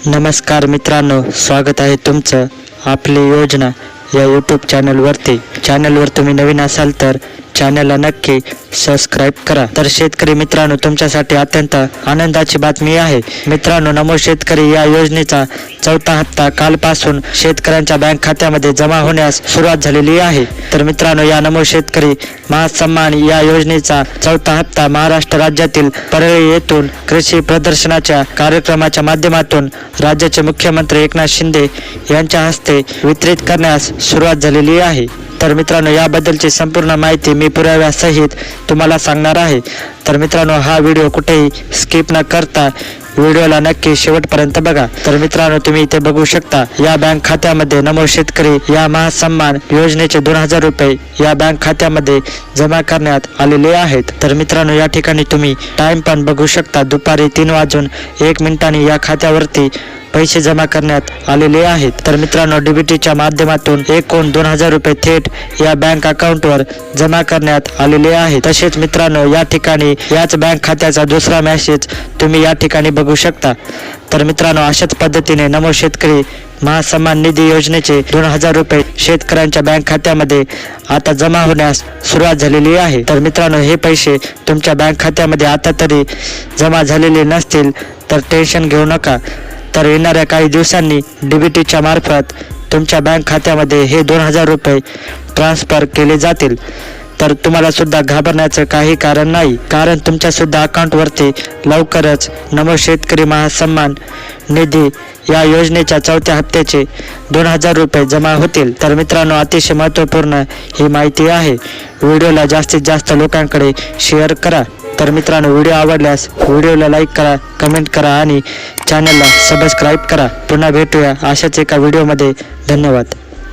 नमस्कार मित्रांनो, स्वागत आहे तुमचं आपली योजना या यूट्यूब चॅनलवर तुम्ही नवीन असाल तर चॅनलला नक्की सबस्क्राईब करा। तर शेतकरी मित्रांनो, तुमच्यासाठी अत्यंत आनंदाची बातमी आहे। मित्रांनो, नमो शेतकरी या योजनेचा चौथा हप्ता कालपासून शेतकऱ्यांच्या बँक खात्यामध्ये जमा होण्यास सुरुवात झालेली आहे। तर मित्रांनो, या नमो शेतकरी महासन्मान या योजनेचा चौथा हप्ता महाराष्ट्र राज्यातील परळी येथून कृषी प्रदर्शनाच्या कार्यक्रमाच्या माध्यमातून राज्याचे मुख्यमंत्री एकनाथ शिंदे यांच्या हस्ते वितरित करण्यास सुरुवात झालेली आहे। तर मित्रांनो, याबद्दलची संपूर्ण माहिती मी पुराव्यासहित तुम्हाला सांगणार आहे। तर मित्रांनो, हा व्हिडिओ कुठेही स्किप न करता व्हिडिओला नक्की शेवटपर्यंत बघा। तर मित्रांनो, तुम्ही इथे बघू शकता या बँक खात्यामध्ये नमो शेतकरी या महासन्मान योजनेचे 2000 रुपये या बँक खात्यामध्ये जमा करण्यात आलेले आहेत। तर मित्रांनो, या ठिकाणी तुम्ही टाइम पण बघू शकता, दुपारी 3:01 या खात्यावरती पैसे जमा करण्यात आलेले आहेत। तर मित्रांनो, डीबीटीच्या माध्यमातून एकूण 2000 रुपये थेट या बँक अकाउंटवर जमा करण्यात आलेले आहेत। तसेच मित्रांनो, या ठिकाणी याच बँक खात्याचा दुसरा मेसेज तुम्ही या ठिकाणी बघू शकता। तर मित्रांनो, अशाच पद्धतीने नमो शेतकरी महासन्मान निधी योजनेचे 2000 रुपये शेतकऱ्यांच्या बँक खात्यामध्ये आता जमा होण्यास सुरुवात झालेली आहे। तर मित्रांनो, हे पैसे तुमच्या बँक खात्यामध्ये आता तरी जमा झालेले नसतील तर टेन्शन घेऊ नका। तर येणाऱ्या काही दिवसांनी डीबीटीच्या मार्फत तुमच्या बँक खात्यामध्ये हे 2000 रुपये ट्रान्सफर केले जातील। तर तुम्हाला सुद्धा घाबरण्याचं काही कारण नाही, कारण तुमच्या सुद्धा अकाउंटवरती लवकरच नमो शेतकरी महासन्मान निधी या योजनेच्या चौथ्या हप्त्याचे 2000 रुपये जमा होतील। तर मित्रांनो, अतिशय महत्त्वपूर्ण ही माहिती आहे। व्हिडिओला जास्तीत जास्त लोकांकडे शेअर करा। तर मित्रांनो, व्हिडिओ आवडल्यास व्हिडिओला लाईक करा, कमेंट करा आणि चॅनलला सबस्क्राईब करा। पुन्हा भेटूया अशाच एका व्हिडिओमध्ये। धन्यवाद।